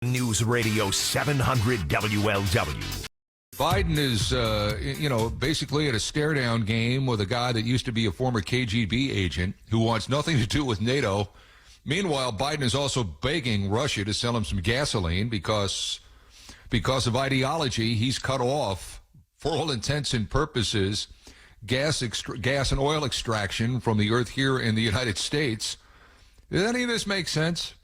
News Radio 700 WLW. Biden is, basically at a stare-down game with a guy that used to be a former KGB agent who wants nothing to do with NATO. Meanwhile, Biden is also begging Russia to sell him some gasoline because of ideology. He's cut off, for all intents and purposes, gas and oil extraction from the earth here in the United States. Does any of this make sense?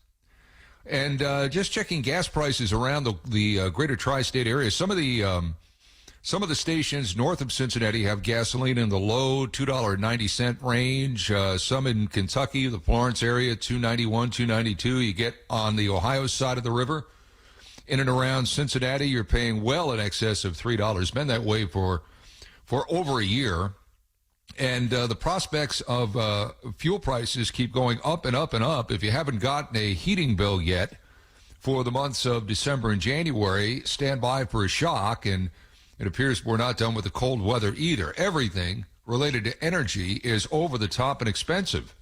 And just checking gas prices around the greater tri-state area, some of the stations north of Cincinnati have gasoline in the low $2.90 range. Some in Kentucky, the Florence area, $2.91, $2.92. You get on the Ohio side of the river, in and around Cincinnati, you're paying well in excess of $3. Been that way for over a year. And the prospects of fuel prices keep going up and up and up. If you haven't gotten a heating bill yet for the months of December and January, stand by for a shock. And it appears we're not done with the cold weather either. Everything related to energy is over the top and expensive.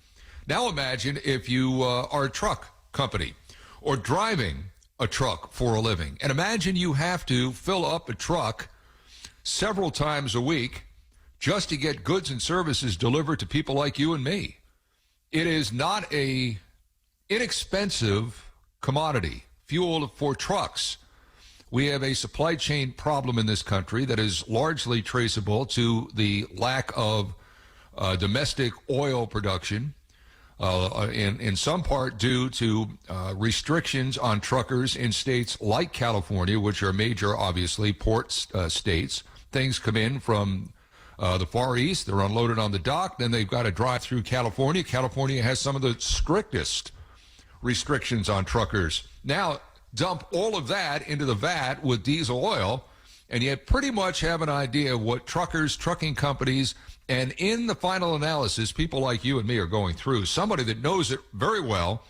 Now imagine if you are a truck company or driving a truck for a living. And imagine you have to fill up a truck several times a week just to get goods and services delivered to people like you and me. It is not a inexpensive commodity, fuel for trucks. We have a supply chain problem in this country that is largely traceable to the lack of domestic oil production, in some part due to restrictions on truckers in states like California, which are major, obviously, port states. Things come in from the Far East, they're unloaded on the dock, then they've got to drive through California. California has some of the strictest restrictions on truckers. Now, dump all of that into the vat with diesel oil, and you pretty much have an idea of what truckers, trucking companies, and in the final analysis, people like you and me are going through. Somebody that knows it very well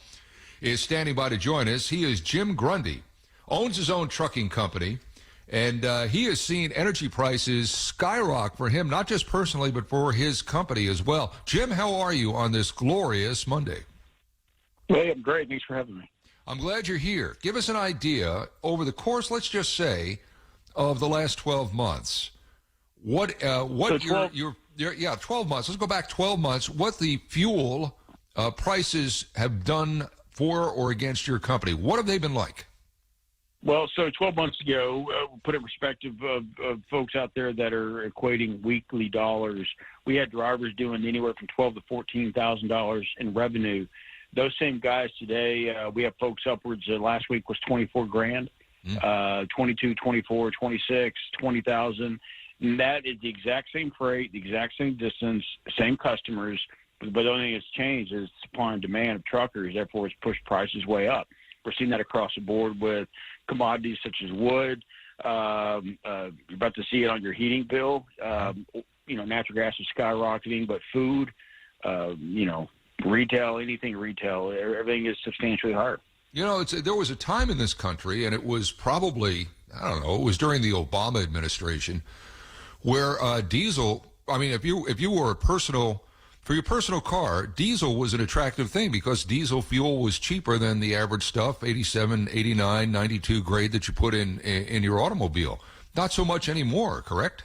is standing by to join us. He is Jim Grundy, owns his own trucking company. And he has seen energy prices skyrocket for him, not just personally, but for his company as well. Jim, how are you on this glorious Monday? Hey, I'm great. Thanks for having me. I'm glad you're here. Give us an idea over the course, let's just say, of the last 12 months. What 12 months. Let's go back 12 months. What the fuel prices have done for or against your company. What have they been like? Well, so 12 months ago, put in perspective of folks out there that are equating weekly dollars, we had drivers doing anywhere from $12,000 to $14,000 in revenue. Those same guys today, we have folks upwards. Last week was 24 grand, 22, 24, 26, 20,000. And that is the exact same freight, the exact same distance, same customers. But the only thing that's changed is supply and demand of truckers. Therefore, it's pushed prices way up. We're seeing that across the board with commodities such as wood. You're about to see it on your heating bill. Natural gas is skyrocketing, but food, retail, anything retail, everything is substantially higher. There was a time in this country, and it was probably, it was during the Obama administration, where diesel, if you were for your personal car, diesel was an attractive thing because diesel fuel was cheaper than the average stuff, 87, 89, 92 grade that you put in your automobile. Not so much anymore, correct?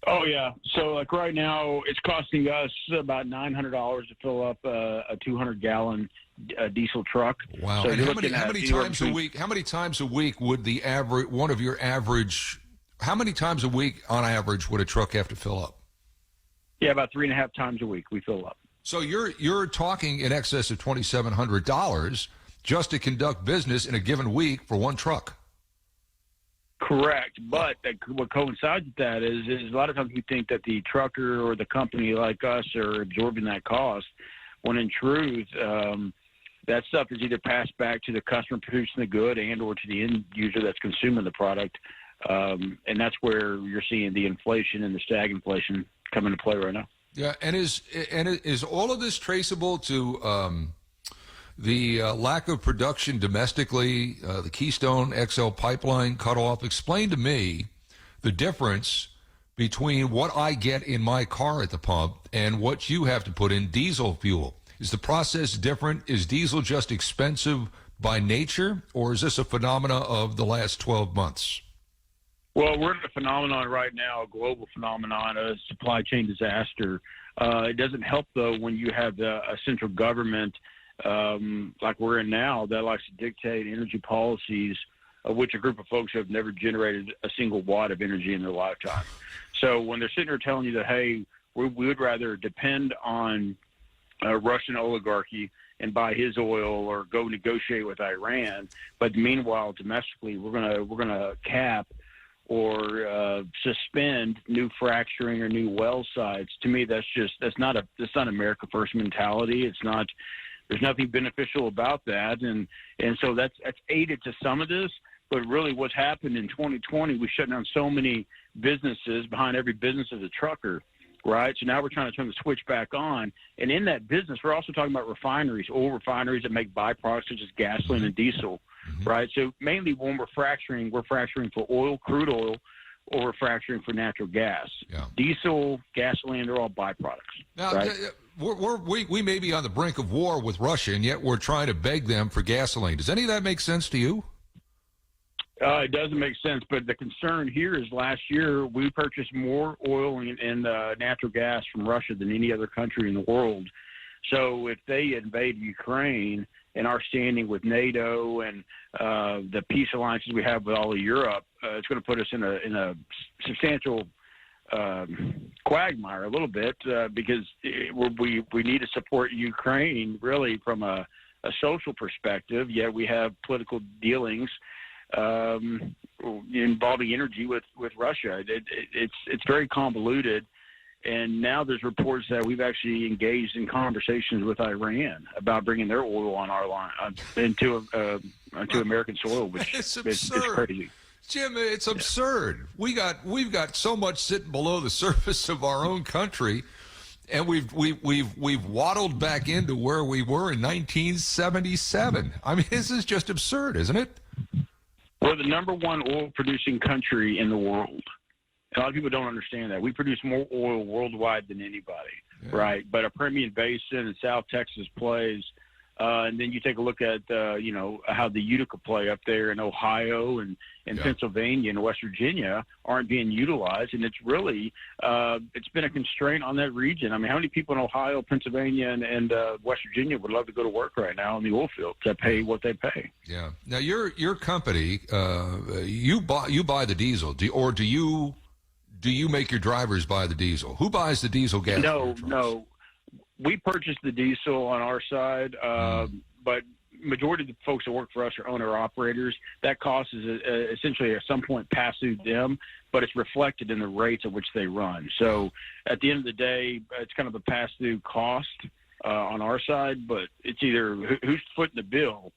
Oh, yeah. So, like right now, it's costing us about $900 to fill up a 200-gallon diesel truck. Wow. So and how many times a week would the average, how many times a week on average would a truck have to fill up? Yeah, about 3.5 times a week we fill up. So you're talking in excess of $2,700 just to conduct business in a given week for one truck. Correct, but what coincides with that is a lot of times we think that the trucker or the company like us are absorbing that cost, when in truth, that stuff is either passed back to the customer producing the good and or to the end user that's consuming the product, and that's where you're seeing the inflation and the stagflation come into play right now. Yeah, and is all of this traceable to the lack of production domestically, the Keystone XL pipeline cut off? Explain to me the difference between what I get in my car at the pump and what you have to put in diesel fuel. Is the process different? Is diesel just expensive by nature, or is this a phenomena of the last 12 months? Well, we're in a phenomenon right now, a global phenomenon, a supply chain disaster. It doesn't help, though, when you have a central government like we're in now that likes to dictate energy policies, of which a group of folks have never generated a single watt of energy in their lifetime. So when they're sitting there telling you that, hey, we would rather depend on a Russian oligarchy and buy his oil or go negotiate with Iran, but meanwhile, domestically, we're gonna cap or suspend new fracturing or new well sites. To me, that's not America First mentality. It's not. There's nothing beneficial about that, and so that's aided to some of this. But really, what's happened in 2020, we shut down so many businesses. Behind every business is a trucker, right? So now we're trying to turn the switch back on. And in that business, we're also talking about refineries, oil refineries that make byproducts such as gasoline and diesel, right? So mainly when we're fracturing for oil, crude oil, or we're fracturing for natural gas. Yeah. Diesel, gasoline, they're all byproducts. Now, right? we may be on the brink of war with Russia, and yet we're trying to beg them for gasoline. Does any of that make sense to you? It doesn't make sense, but the concern here is last year we purchased more oil and natural gas from Russia than any other country in the world. So if they invade Ukraine and our standing with NATO and the peace alliances we have with all of Europe, it's going to put us in a substantial quagmire a little bit because we need to support Ukraine really from a social perspective, yet we have political dealings involving energy with Russia. It's very convoluted, and now there's reports that we've actually engaged in conversations with Iran about bringing their oil on our line into American soil, which is crazy. Jim, it's absurd. We've got so much sitting below the surface of our own country, and we've waddled back into where we were in 1977. I mean, this is just absurd, isn't it? We're the number one oil-producing country in the world. A lot of people don't understand that. We produce more oil worldwide than anybody, right? But a Permian Basin and South Texas plays, and then you take a look at, how the Utica play up there in Ohio and Pennsylvania and West Virginia aren't being utilized. And it's really, it's been a constraint on that region. I mean, how many people in Ohio, Pennsylvania, and West Virginia would love to go to work right now in the oil field to pay what they pay? Yeah. Now, your company, you buy the diesel, or do you make your drivers buy the diesel? Who buys the diesel gas? No. We purchase the diesel on our side, but majority of the folks that work for us are owner-operators. That cost is essentially at some point passed through them, but it's reflected in the rates at which they run. So at the end of the day, it's kind of a pass-through cost on our side, but it's either who's footing the bill.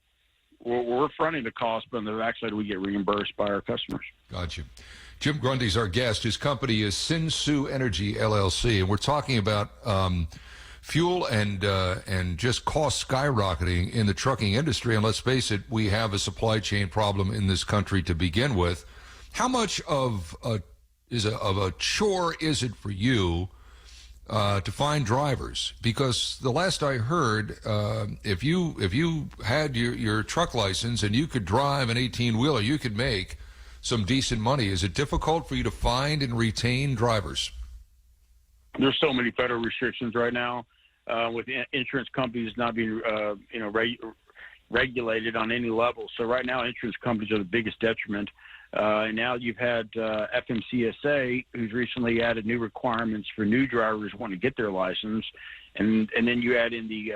We're fronting the cost, but on the backside we get reimbursed by our customers. Gotcha. Jim Grundy's our guest. His company is Sisu Energy, LLC, and we're talking about fuel and just cost skyrocketing in the trucking industry. And let's face it, we have a supply chain problem in this country to begin with. How much of a chore is it for you to find drivers? Because the last I heard, if you had your truck license and you could drive an 18-wheeler, you could make some decent money. Is it difficult for you to find and retain drivers? There's so many federal restrictions right now. With insurance companies not being, regulated on any level. So right now, insurance companies are the biggest detriment. And now you've had FMCSA, who's recently added new requirements for new drivers wanting to get their license. And then you add in the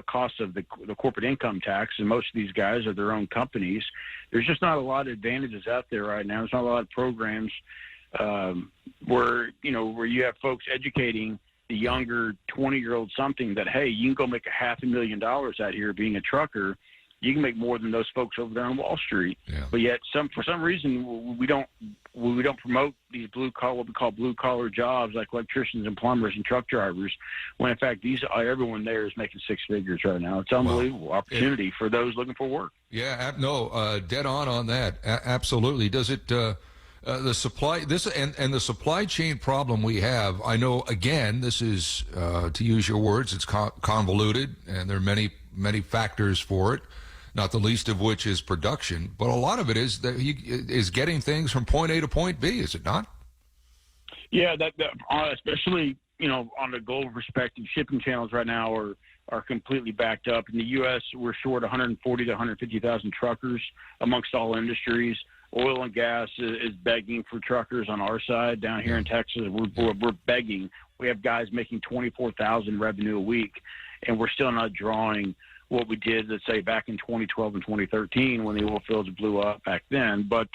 cost of the corporate income tax, and most of these guys are their own companies. There's just not a lot of advantages out there right now. There's not a lot of programs where you have folks educating the younger 20-year-old something that, hey, you can go make $500,000 out here being a trucker. You can make more than those folks over there on Wall Street. Yeah. But yet, for some reason, we don't promote these what we call blue collar jobs like electricians and plumbers and truck drivers. When in fact, everyone there is making six figures right now. It's unbelievable opportunity for those looking for work. Yeah, dead on that. Absolutely. Does it? The supply chain problem we have, I know, again, this is, to use your words, it's convoluted, and there are many factors for it. not the least of which is production. But a lot of it is that he is getting things from point A to point B, is it not? Yeah, especially, on the global perspective, shipping channels right now are completely backed up. In the U.S., we're short 140 to 150,000 truckers amongst all industries. Oil and gas is begging for truckers on our side. Down here in Texas, we're begging. We have guys making $24,000 revenue a week, and we're still not drawing what we did, let's say, back in 2012 and 2013 when the oil fields blew up back then. But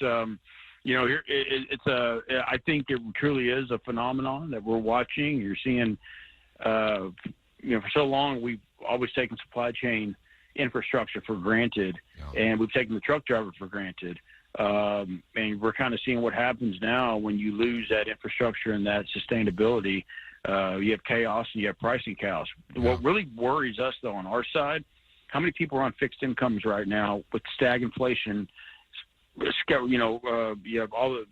here I think it truly is a phenomenon that we're watching. You're seeing, for so long we've always taken supply chain infrastructure for granted, and we've taken the truck driver for granted. And we're kind of seeing what happens now when you lose that infrastructure and that sustainability. You have chaos and you have pricing chaos. Yeah. What really worries us, though, on our side, how many people are on fixed incomes right now with stagflation? You have all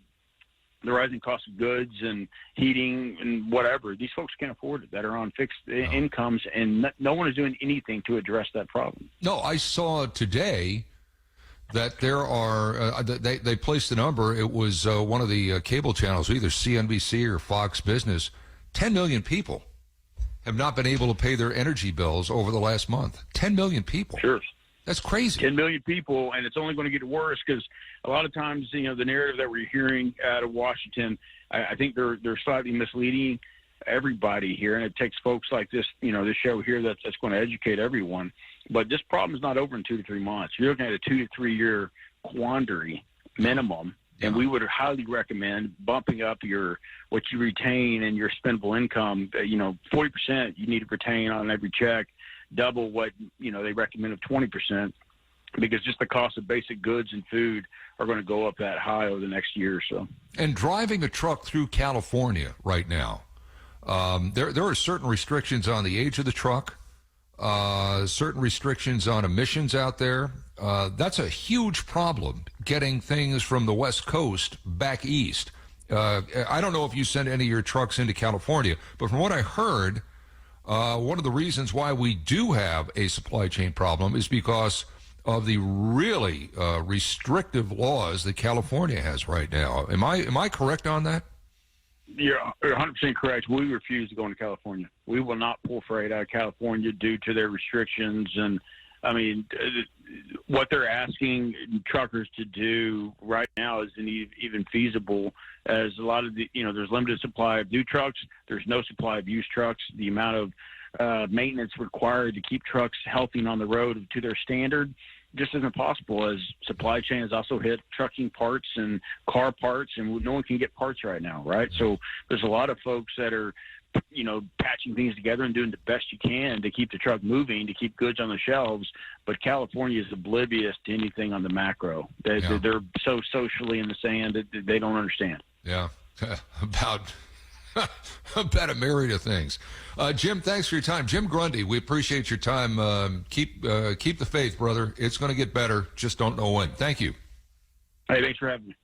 the rising cost of goods and heating and whatever. These folks can't afford it that are on fixed incomes, and no one is doing anything to address that problem. No, I saw today that there are they placed a number. It was one of the cable channels, either CNBC or Fox Business. 10 million people have not been able to pay their energy bills over the last month. 10 million people. Sure. That's crazy. 10 million people, and it's only going to get worse because a lot of times, the narrative that we're hearing out of Washington, I think they're slightly misleading everybody here, and it takes folks like this, this show here that's going to educate everyone. But this problem is not over in 2 to 3 months. You're looking at a 2 to 3 year quandary minimum. And we would highly recommend bumping up what you retain and your spendable income. 40% you need to retain on every check, double what they recommend of 20%, because just the cost of basic goods and food are going to go up that high over the next year or so. And driving a truck through California right now, there are certain restrictions on the age of the truck, certain restrictions on emissions out there. That's a huge problem, getting things from the West Coast back east. I don't know if you send any of your trucks into California, but from what I heard, one of the reasons why we do have a supply chain problem is because of the really restrictive laws that California has right now. Am I correct on that? You're 100% correct. We refuse to go into California. We will not pull freight out of California due to their restrictions. And, what they're asking truckers to do right now isn't even feasible, as a lot of there's limited supply of new trucks. There's no supply of used trucks. The amount of maintenance required to keep trucks healthy and on the road to their standard just isn't possible, as supply chain has also hit trucking parts and car parts, and no one can get parts right now, right? So there's a lot of folks that are, patching things together and doing the best you can to keep the truck moving, to keep goods on the shelves. But California is oblivious to anything on the macro. They're so socially in the sand that they don't understand. Yeah, about a myriad of things. Jim, thanks for your time. Jim Grundy, we appreciate your time. Keep the faith, brother. It's going to get better. Just don't know when. Thank you. Hey, thanks for having me.